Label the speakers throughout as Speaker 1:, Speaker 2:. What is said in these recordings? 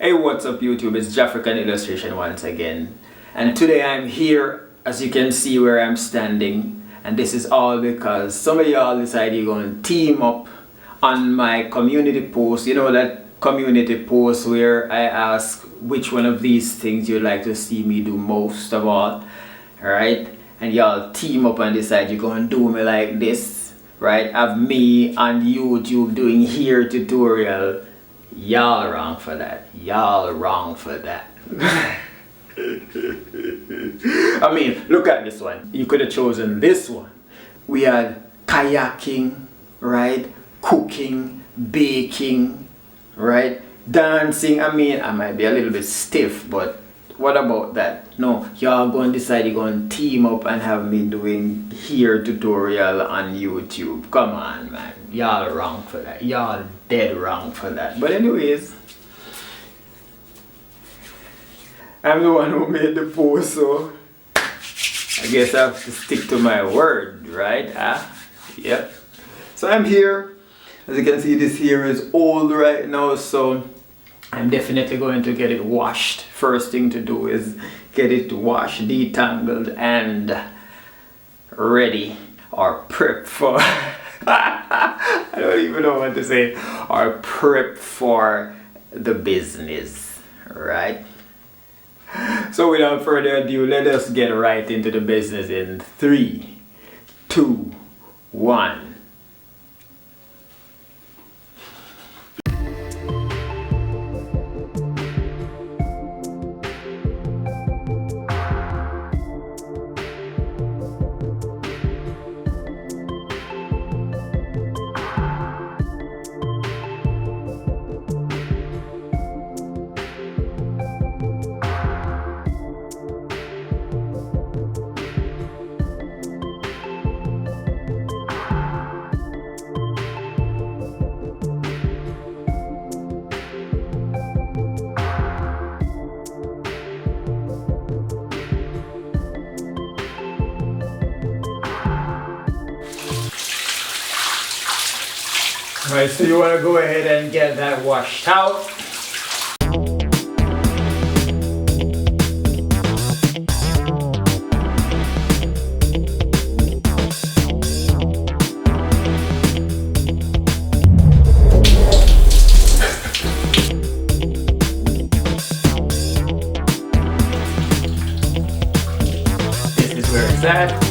Speaker 1: Hey, what's up YouTube? It's Jafrican Illustration once again. And today I'm here, as you can see where I'm standing. And this is all because some of y'all decided you're going to team up on my community post. You know that community post where I ask which one of these things you'd like to see me do most of all. Alright? And y'all team up and decide you're going to do me like this. Right? Have me on YouTube doing hair tutorial. Y'all wrong for that. Y'all wrong for that. I mean, look at this one. You could have chosen this one. We had kayaking, right? Cooking, baking, right? Dancing. I mean, I might be a little bit stiff, but what about that? No, y'all going to decide you're going to team up and have me doing hair tutorial on YouTube. Come on, man. Y'all wrong for that. Y'all dead wrong for that. But anyways, I'm the one who made the post, so I guess I have to stick to my word, right? Yep. So I'm here. As you can see, this hair is old right now, so I'm definitely going to get it washed. First thing to do is get it washed, detangled, and ready or prep for I don't even know what to say, or prep for the business, right? So without further ado, let us get right into the business in 3, 2, 1. Alright, so you want to go ahead and get that washed out. This is where it's at.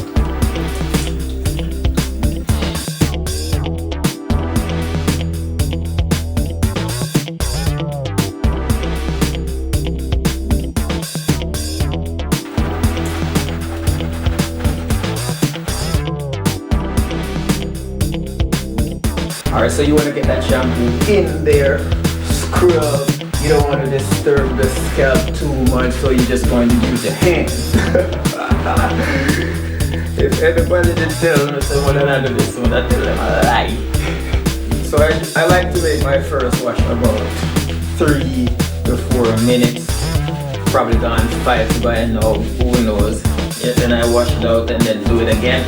Speaker 1: Alright, so you want to get that shampoo in there, scrub. You don't want to disturb the scalp too much, so you're just going to use your hands. If anybody did tell me someone that I do this one, I tell them a lie. So I like to make my first wash about 3 to 4 minutes. Probably gone 5 by now, who knows. Yeah, then I wash it out and then do it again.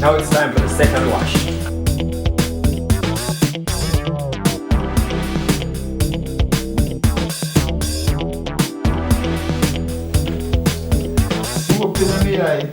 Speaker 1: Now it's time for the second wash. Swoop in the eye.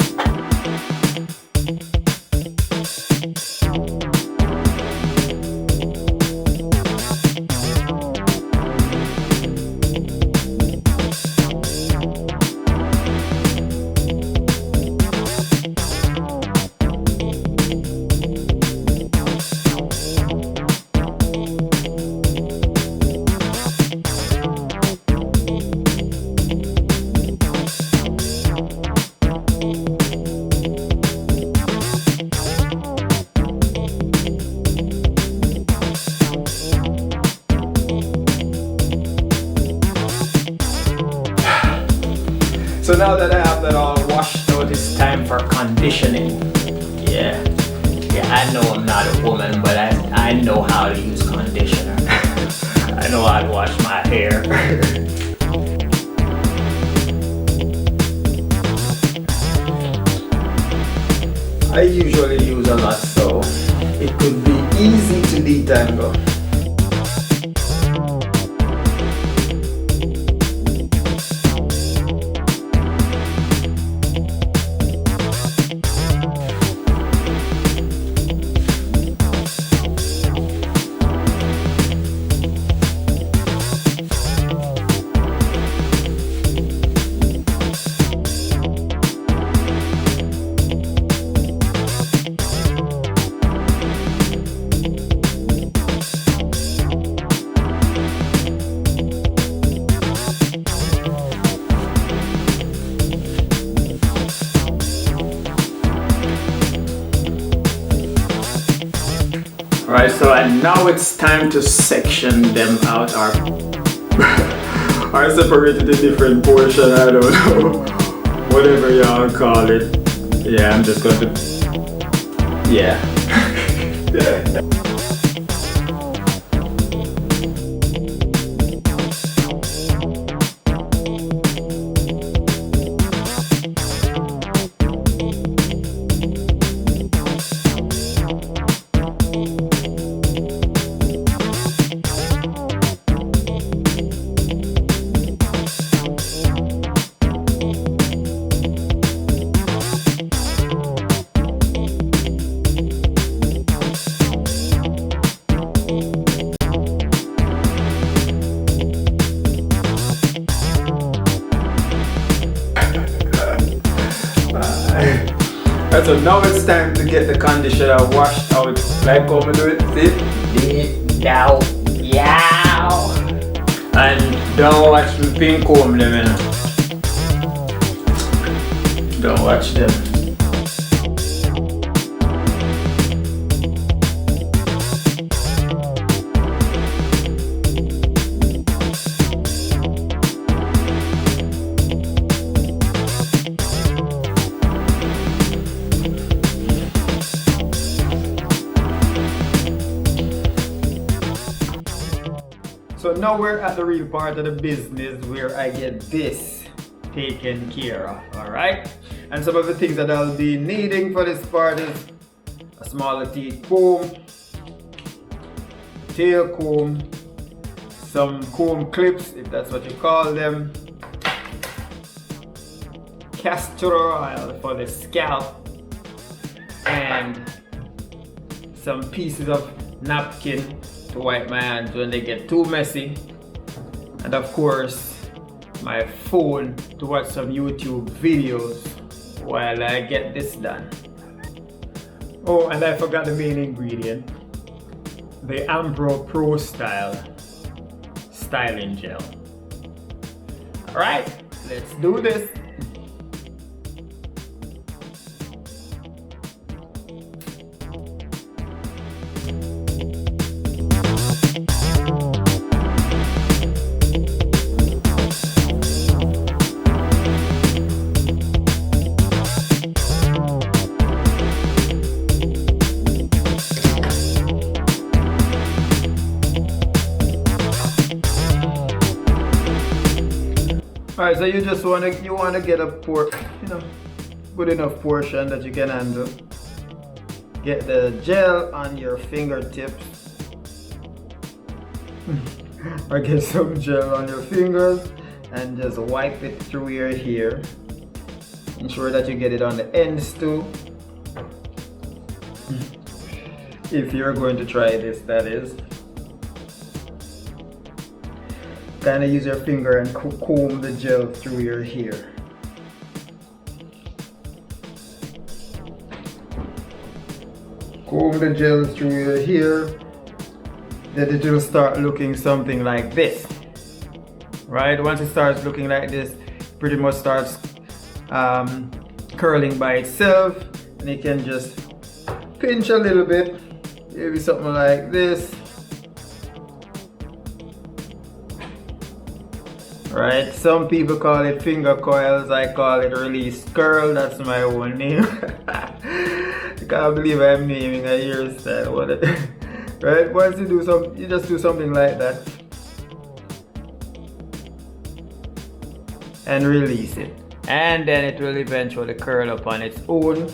Speaker 1: So now that I have that all washed out, it's time for conditioning. Yeah, I know I'm not a woman, but I know how to use conditioner. I know how to wash my hair. I usually use a lot, so it could be easy to detangle. Alright, so and now it's time to section them out or separate it in different portions, I don't know. Whatever y'all call it. Yeah, I'm just going to, yeah. So now it's time to get the conditioner washed out. Like how we do it, see? Yow, yow. And don't watch me pin comb them, you know. Don't watch them. So now we're at the real part of the business where I get this taken care of, alright? And some of the things that I'll be needing for this part is a smaller teeth comb, tail comb, some comb clips if that's what you call them, castor oil for the scalp, and some pieces of napkin to wipe my hands when they get too messy, and of course my phone to watch some YouTube videos while I get this done. Oh, and I forgot the main ingredient, the Ampro Pro Style styling gel. Alright, let's do this. Alright, so you just wanna get a good enough portion that you can handle. Get the gel on your fingertips. Or get some gel on your fingers and just wipe it through your hair. Ensure that you get it on the ends too. If you're going to try this, that is. Kind of use your finger and comb the gel through your hair. Comb the gel through your hair, then it will start looking something like this. Right? Once it starts looking like this, pretty much starts curling by itself, and you can just pinch a little bit, maybe something like this. Right, some people call it finger coils, I call it release curl, that's my own name. I can't believe I'm naming a hairstyle. Right, once you just do something like that and release it, and then it will eventually curl up on its own.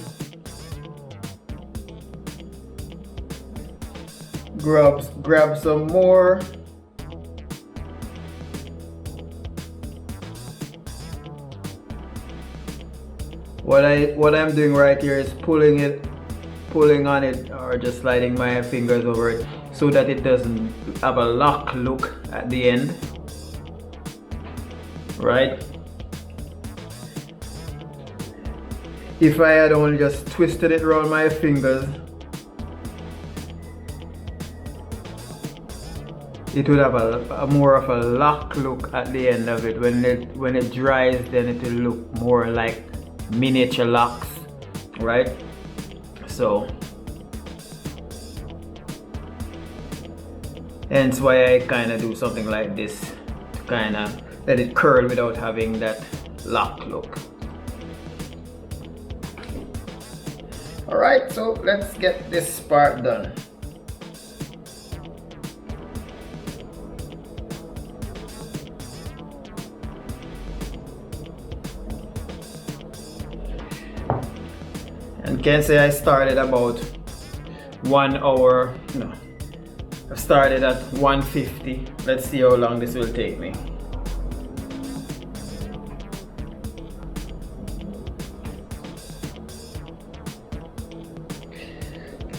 Speaker 1: grab some more. What I'm doing right here is pulling on it, or just sliding my fingers over it so that it doesn't have a lock look at the end, right? If I had only just twisted it around my fingers, it would have a more of a lock look at the end of it. When it dries, then it will look more like miniature locks, right? So hence why I kind of do something like this to kind of let it curl without having that lock look. Alright, so let's get this part done. And can say I started about 1 hour, no, I started at 150. Let's see how long this will take me.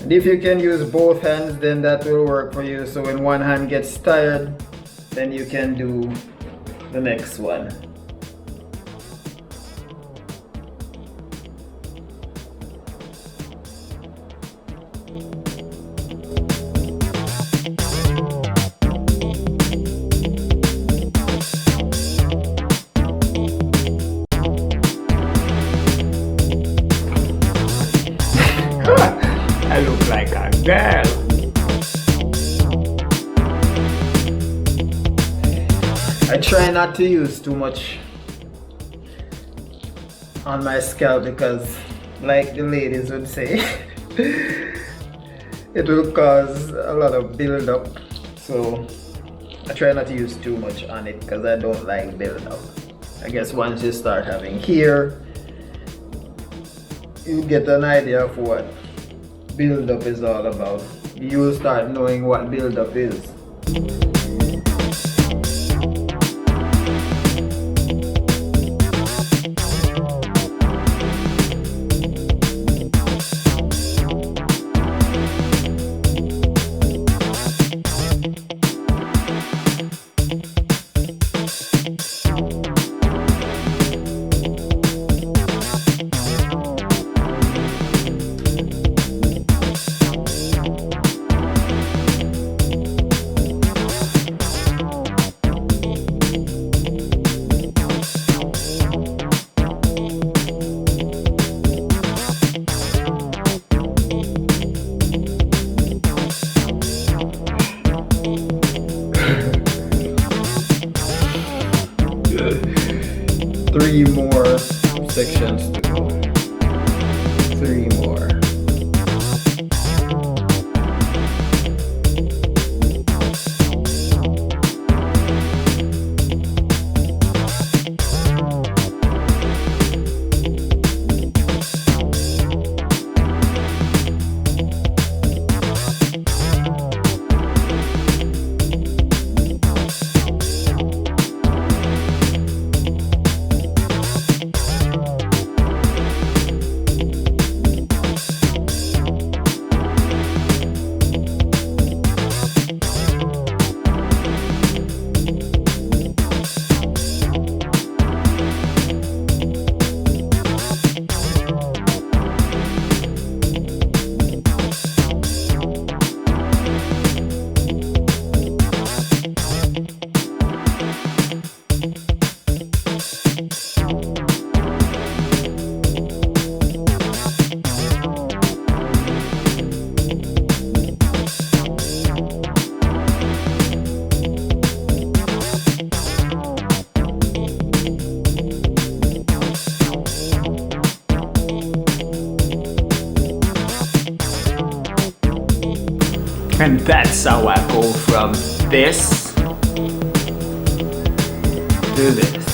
Speaker 1: And if you can use both hands, then that will work for you. So when one hand gets tired, then you can do the next one. I look like a girl. I try not to use too much on my scalp because, like the ladies would say, it will cause a lot of build-up. So I try not to use too much on it because I don't like build-up. I guess once you start having hair, you get an idea of what build-up is all about. You'll start knowing what build-up is. Three more sections to go. 3 more. And that's how I go from this to this.